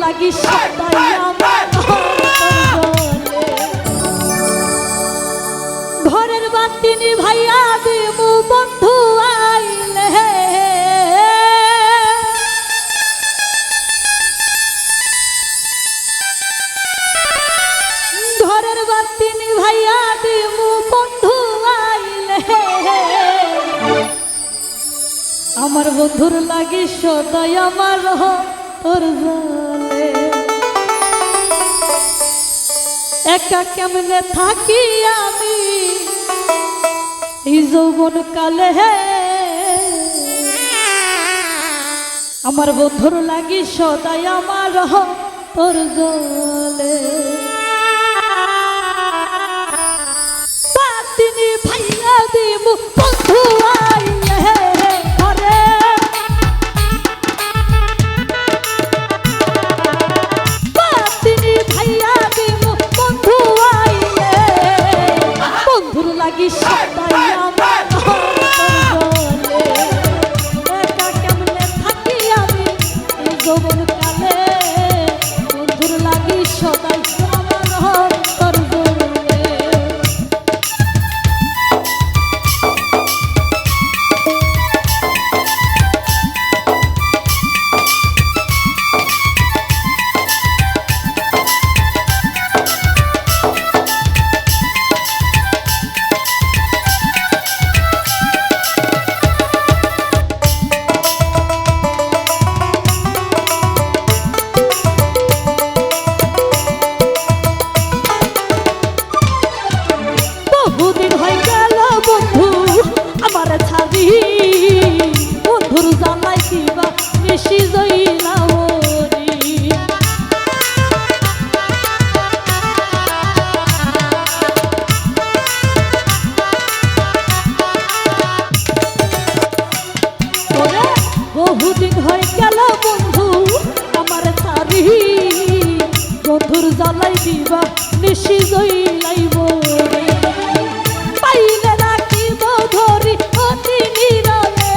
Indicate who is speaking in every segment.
Speaker 1: লাগি সদাই আমার ঘরের বাতি নিভাইয়া দিমু বন্ধু আইলে ঘরের বাতি নিভাইয়া দিমু বন্ধু আইলে আমার বন্ধুর লাগি সদাই আমার তোর জালে একা কেমনে থাকি আমি এই যৌবন কালে আমার বন্ধুর লাগি সদাই আমার তোর জালে বাতিনি ভাইয়া দিমু বন্ধু আইলে ঘরে বাতিনি ভাইয়া দিমু বন্ধু আইলে বন্ধুর লাগি সদাই আমার তোর জালে একা কেমনে থাকি আমি এই যৌবন কালে বন্ধুর লাগি সদাই আমার তোর জালে বহুদিন হয়ে গেল বন্ধু আমার ছাড়ি বন্ধুর জ্বালাই দিবা বেশি জইলাওরি বহুদিন হয়ে গেল বন্ধু আমার ছাড়ি বন্ধুর জ্বালাই দিবা বেশি জইলাইবরি পাইলে রাখিব ধরি অতি নীরবে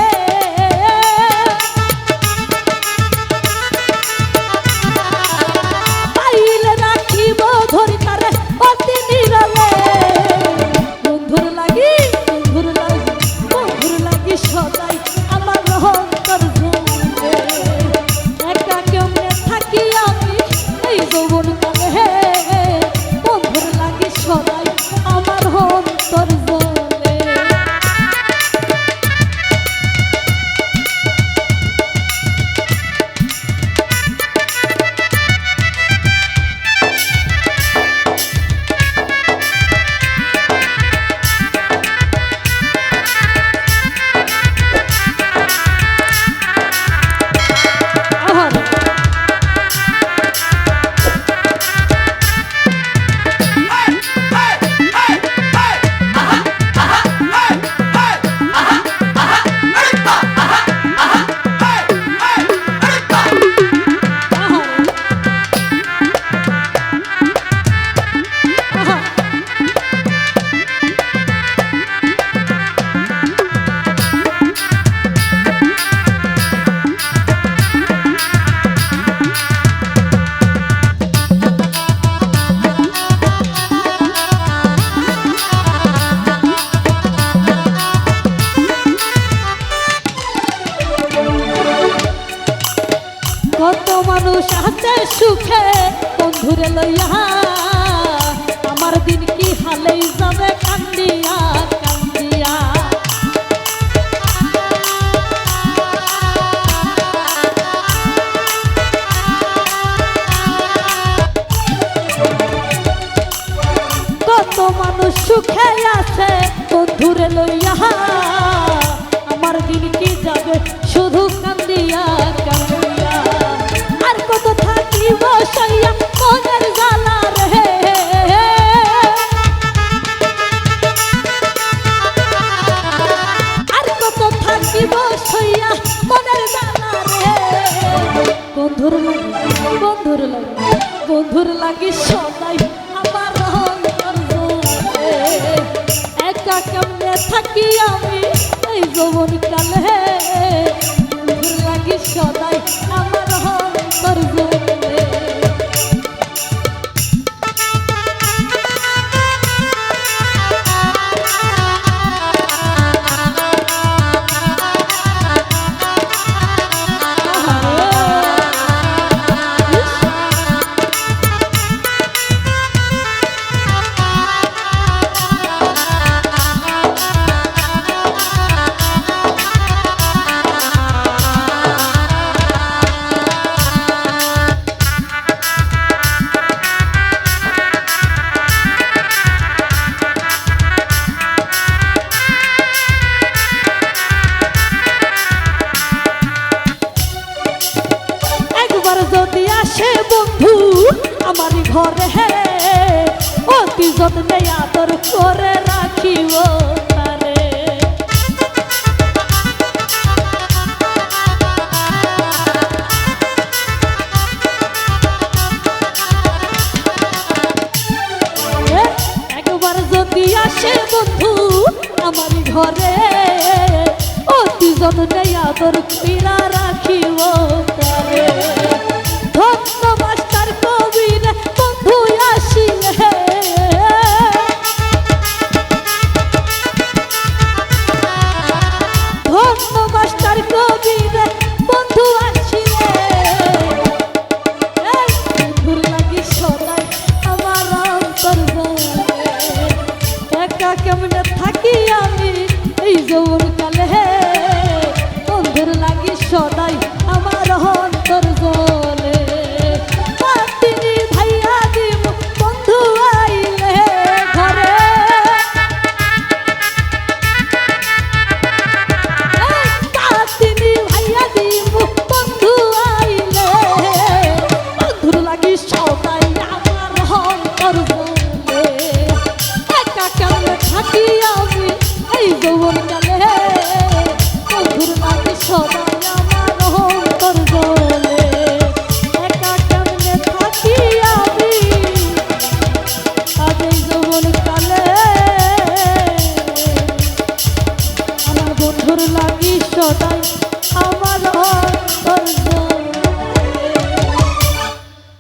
Speaker 1: পাইলে রাখিব ধরি তারে অতি নীরবে বন্ধুর লাগি সদাই আমার অন্তর জলে একা কেমনে থাকি আমি এই যৌবন কালে বন্ধুর লাগি সদাই আমার অন্তর জলে কত মানুষ আছে সুখে বন্ধুরে লইয়া আমার দিন কি হালেই যাবে কান্দিয়া কান্দিয়া কত মানুষ সুখে আছে বন্ধুরে লইয়া আমার দিন কি যাবে শুধু কান্দিয়া কান্দিয়া আর কত থাকিব সইয়া মনের জ্বালা রে আর কত থাকিব সইয়া মনের জ্বালা রে বন্ধুর লাগি সদাই আমার অন্তর জলে একা কেমনে থাকি আমি এই যৌবন কালে বন্ধুর লাগি সদাই আমার অন্তর জলে আসে বন্ধু আমার ঘরে, অতি যত্নে আদর করে রাখিব তারে। একবার যদি আসে বন্ধু আমার ঘরে, অতি যত্নে আদর কইরা রাখিব তারে।